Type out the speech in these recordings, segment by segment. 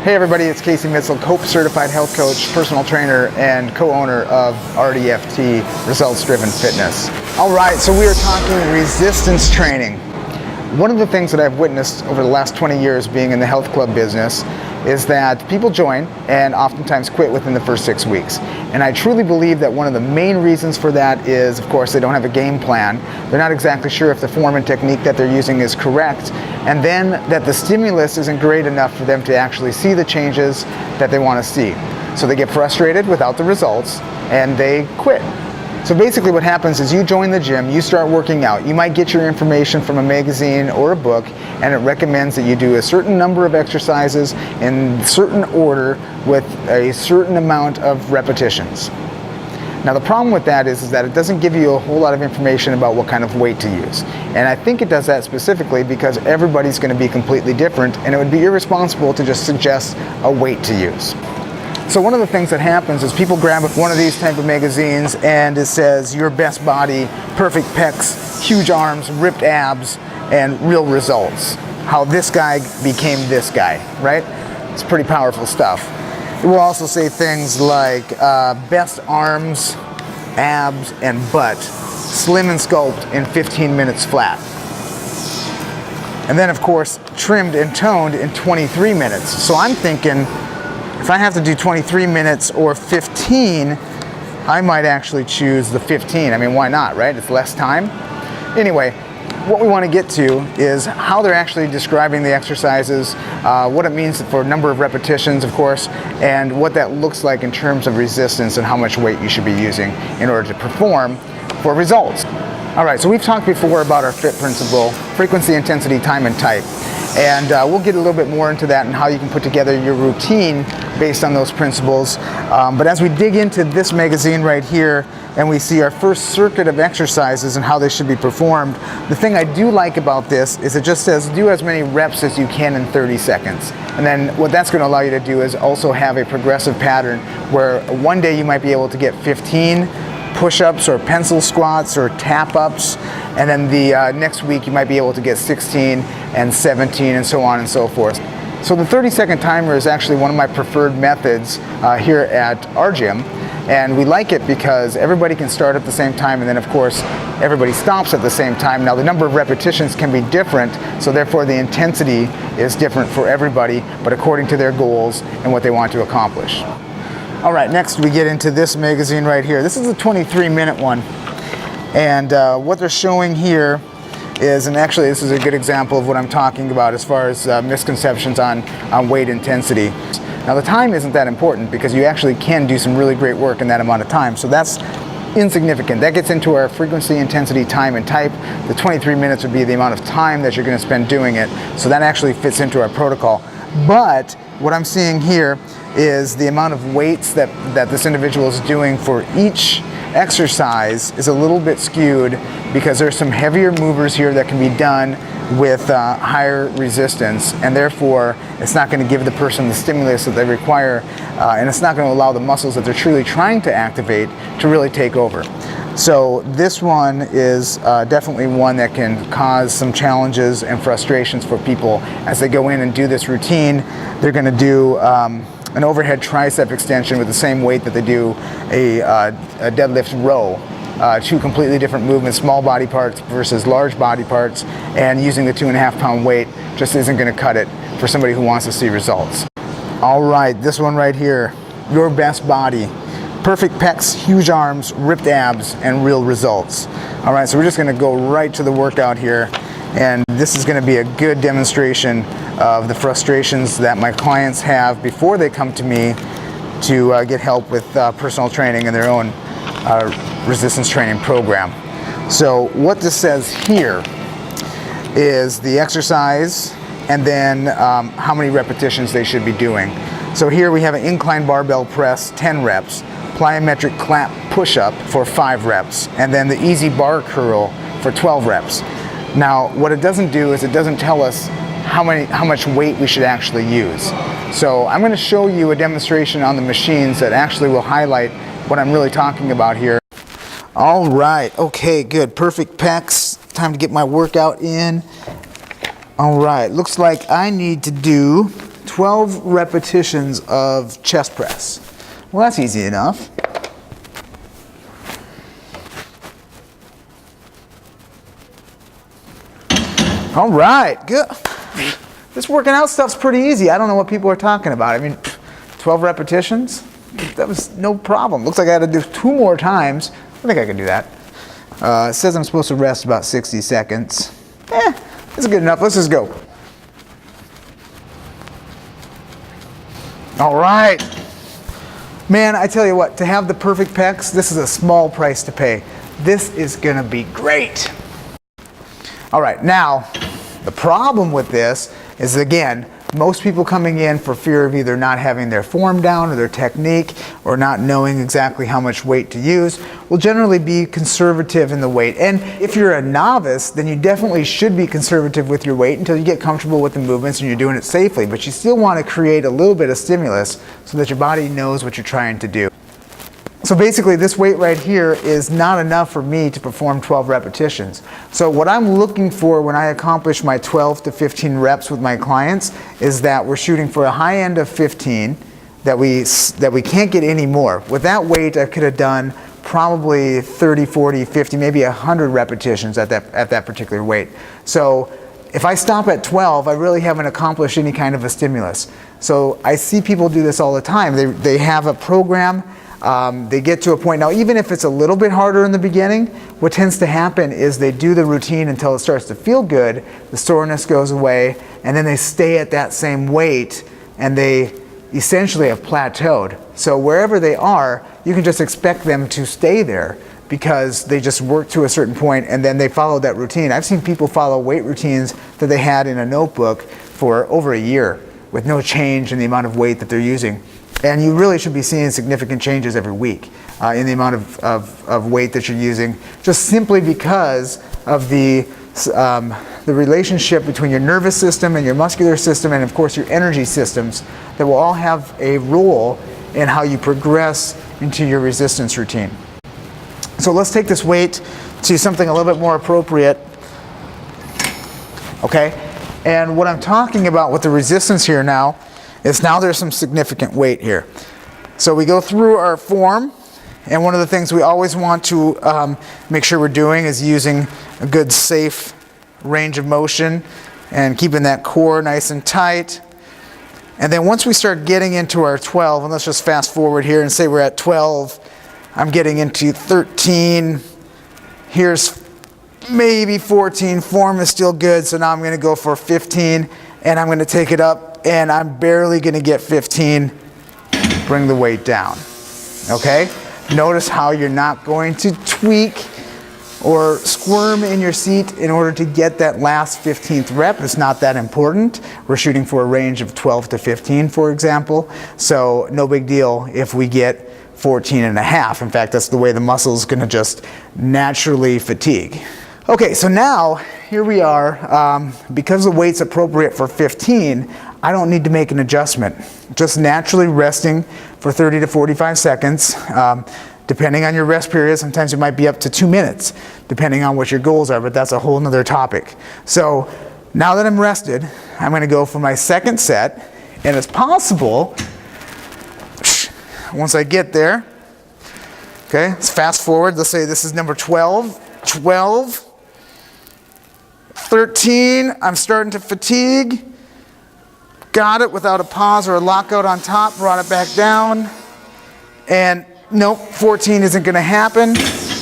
Hey everybody, it's Casey Mitzel, COPE certified health coach, personal trainer, and co-owner of RDFT, Results Driven Fitness. All right, so we are talking resistance training. One of the things that I've witnessed over the last 20 years being in the health club business is that people join and oftentimes quit within the first 6 weeks. And I truly believe that one of the main reasons for that is, of course, they don't have a game plan. They're not exactly sure if the form and technique that they're using is correct. And then that the stimulus isn't great enough for them to actually see the changes that they want to see. So they get frustrated without the results and they quit. So basically what happens is you join the gym, you start working out. You might get your information from a magazine or a book, and it recommends that you do a certain number of exercises in certain order with a certain amount of repetitions. Now the problem with that is that it doesn't give you a whole lot of information about what kind of weight to use. And I think it does that specifically because everybody's going to be completely different, and it would be irresponsible to just suggest a weight to use. So one of the things that happens is people grab one of these type of magazines and it says your best body, perfect pecs, huge arms, ripped abs, and real results. How this guy became this guy, right? It's pretty powerful stuff. It will also say things like best arms, abs, and butt, slim and sculpt in 15 minutes flat. And then of course, trimmed and toned in 23 minutes. So I'm thinking, if I have to do 23 minutes or 15, I might actually choose the 15. I mean, why not, right? It's less time. Anyway, what we want to get to is how they're actually describing the exercises, what it means for number of repetitions, of course, and what that looks like in terms of resistance and how much weight you should be using in order to perform for results. All right, so we've talked before about our FIT principle, frequency, intensity, time, and type. And we'll get a little bit more into that and how you can put together your routine based on those principles. But as we dig into this magazine right here and we see our first circuit of exercises and how they should be performed, the thing I do like about this is it just says do as many reps as you can in 30 seconds. And then what that's going to allow you to do is also have a progressive pattern where one day you might be able to get 15 push-ups or pencil squats or tap-ups, and then the next week you might be able to get 16 and 17 and so on and so forth. So the 30-second timer is actually one of my preferred methods here at our gym, and we like it because everybody can start at the same time, and then of course everybody stops at the same time. Now the number of repetitions can be different, so therefore the intensity is different for everybody, but according to their goals and what they want to accomplish. All right, next we get into this magazine right here. This is a 23-minute one. And what they're showing here is, and actually this is a good example of what I'm talking about as far as misconceptions on weight intensity. Now the time isn't that important because you actually can do some really great work in that amount of time. So that's insignificant. That gets into our frequency, intensity, time, and type. The 23 minutes would be the amount of time that you're going to spend doing it. So that actually fits into our protocol. But what I'm seeing here is the amount of weights that this individual is doing for each exercise is a little bit skewed because there's some heavier movers here that can be done with higher resistance, and therefore it's not going to give the person the stimulus that they require, and it's not going to allow the muscles that they're truly trying to activate to really take over. So this one is definitely one that can cause some challenges and frustrations for people as they go in and do this routine. They're going to do an overhead tricep extension with the same weight that they do a deadlift row. Two completely different movements, small body parts versus large body parts, and using the 2.5 pound weight just isn't going to cut it for somebody who wants to see results. All right, this one right here, your best body. Perfect pecs, huge arms, ripped abs, and real results. All right, so we're just going to go right to the workout here, and this is going to be a good demonstration of the frustrations that my clients have before they come to me to get help with personal training and their own resistance training program. So what this says here is the exercise and then how many repetitions they should be doing. So here we have an incline barbell press, 10 reps, plyometric clap push-up for 5 reps, and then the easy bar curl for 12 reps. Now, what it doesn't do is it doesn't tell us how much weight we should actually use. So I'm going to show you a demonstration on the machines that actually will highlight what I'm really talking about here. All right, okay, good, perfect pecs. Time to get my workout in. All right, looks like I need to do 12 repetitions of chest press. Well, that's easy enough. All right, good. This working out stuff's pretty easy. I don't know what people are talking about. I mean, 12 repetitions, that was no problem. Looks like I had to do 2 more times. I think I can do that. It says I'm supposed to rest about 60 seconds. That's good enough. Let's just go. All right. Man, I tell you what, to have the perfect pecs, this is a small price to pay. This is gonna be great. All right, now, the problem with this is, again, most people coming in for fear of either not having their form down or their technique or not knowing exactly how much weight to use will generally be conservative in the weight. And if you're a novice, then you definitely should be conservative with your weight until you get comfortable with the movements and you're doing it safely. But you still want to create a little bit of stimulus so that your body knows what you're trying to do. So basically this weight right here is not enough for me to perform 12 repetitions. So what I'm looking for when I accomplish my 12 to 15 reps with my clients is that we're shooting for a high end of 15, that we can't get any more. With that weight I could have done probably 30, 40, 50, maybe 100 repetitions at that particular weight. So if I stop at 12, I really haven't accomplished any kind of a stimulus. So I see people do this all the time. They have a program. They get to a point, now even if it's a little bit harder in the beginning, what tends to happen is they do the routine until it starts to feel good, the soreness goes away, and then they stay at that same weight and they essentially have plateaued. So wherever they are, you can just expect them to stay there because they just work to a certain point and then they follow that routine. I've seen people follow weight routines that they had in a notebook for over a year with no change in the amount of weight that they're using. And you really should be seeing significant changes every week in the amount of weight that you're using, just simply because of the relationship between your nervous system and your muscular system and of course your energy systems that will all have a role in how you progress into your resistance routine. So let's take this weight to something a little bit more appropriate. Okay? And what I'm talking about with the resistance here now is now there's some significant weight here. So we go through our form, and one of the things we always want to make sure we're doing is using a good safe range of motion and keeping that core nice and tight. And then once we start getting into our 12, and let's just fast forward here and say we're at 12, I'm getting into 13, here's maybe 14, form is still good, so now I'm gonna go for 15, and I'm gonna take it up, and I'm barely gonna get 15, bring the weight down, okay? Notice how you're not going to tweak or squirm in your seat in order to get that last 15th rep. It's not that important. We're shooting for a range of 12 to 15, for example, so no big deal if we get 14 and a half. In fact, that's the way the muscle's gonna just naturally fatigue. Okay, so now here we are. Because the weight's appropriate for 15, I don't need to make an adjustment. Just naturally resting for 30 to 45 seconds. Depending on your rest period, sometimes it might be up to 2 minutes, depending on what your goals are, but that's a whole nother topic. So now that I'm rested, I'm gonna go for my second set, and it's possible, once I get there, okay, let's fast forward. Let's say this is number 12, 13, I'm starting to fatigue. Got it without a pause or a lockout on top, brought it back down. And nope, 14 isn't gonna happen.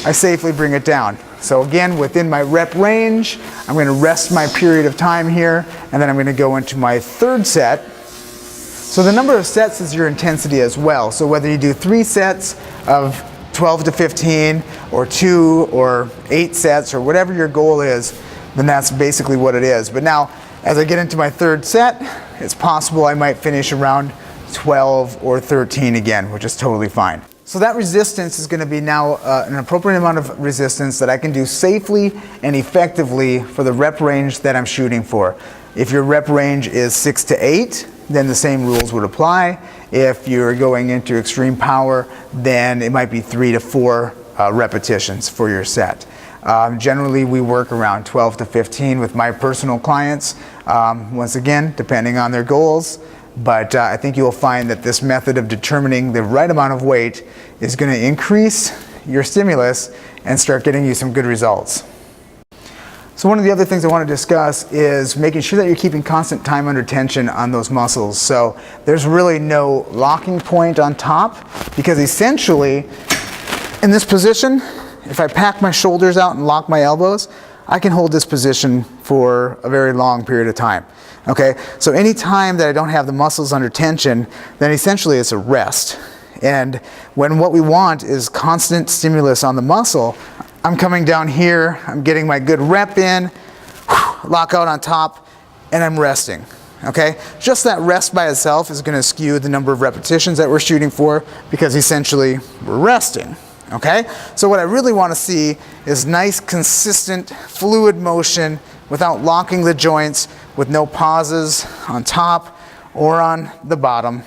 I safely bring it down. So again, within my rep range, I'm gonna rest my period of time here, and then I'm gonna go into my third set. So the number of sets is your intensity as well. So whether you do 3 sets of 12 to 15, or 2 or 8 sets, or whatever your goal is, then that's basically what it is. But now, as I get into my third set, it's possible I might finish around 12 or 13 again, which is totally fine. So that resistance is going to be now an appropriate amount of resistance that I can do safely and effectively for the rep range that I'm shooting for. If your rep range is 6 to 8, then the same rules would apply. If you're going into extreme power, then it might be 3 to 4 repetitions for your set. Generally, we work around 12 to 15 with my personal clients. Once again, depending on their goals, But I think you'll find that this method of determining the right amount of weight is going to increase your stimulus and start getting you some good results. So one of the other things I want to discuss is making sure that you're keeping constant time under tension on those muscles. So there's really no locking point on top, because essentially in this position, if I pack my shoulders out and lock my elbows, I can hold this position for a very long period of time. Okay, so any time that I don't have the muscles under tension, then essentially it's a rest. And when what we want is constant stimulus on the muscle, I'm coming down here, I'm getting my good rep in, lock out on top, and I'm resting. Okay, just that rest by itself is going to skew the number of repetitions that we're shooting for, because essentially we're resting. Okay, so what I really want to see is nice, consistent, fluid motion without locking the joints, with no pauses on top or on the bottom.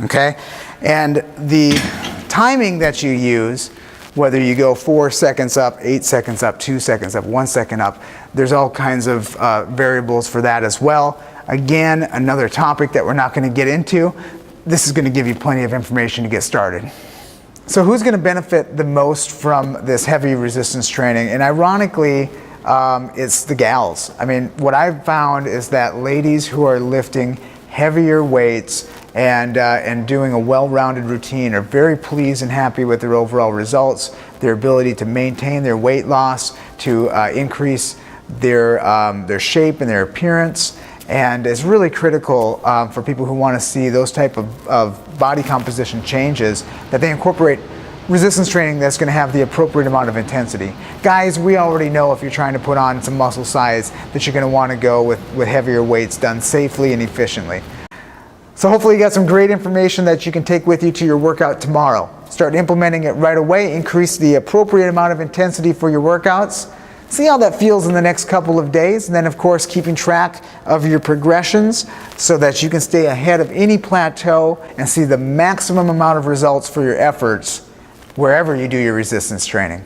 Okay, and the timing that you use, whether you go 4 seconds up, 8 seconds up, 2 seconds up, 1 second up, there's all kinds of variables for that as well. Again, another topic that we're not going to get into. This is going to give you plenty of information to get started. So who's going to benefit the most from this heavy resistance training? And ironically, it's the gals. I mean, what I've found is that ladies who are lifting heavier weights and doing a well-rounded routine are very pleased and happy with their overall results, their ability to maintain their weight loss, to increase their shape and their appearance. And it's really critical for people who want to see those type of body composition changes, that they incorporate resistance training that's going to have the appropriate amount of intensity. Guys, we already know if you're trying to put on some muscle size that you're going to want to go with heavier weights done safely and efficiently. So hopefully you got some great information that you can take with you to your workout tomorrow. Start implementing it right away, increase the appropriate amount of intensity for your workouts. See how that feels in the next couple of days, and then of course keeping track of your progressions so that you can stay ahead of any plateau and see the maximum amount of results for your efforts wherever you do your resistance training.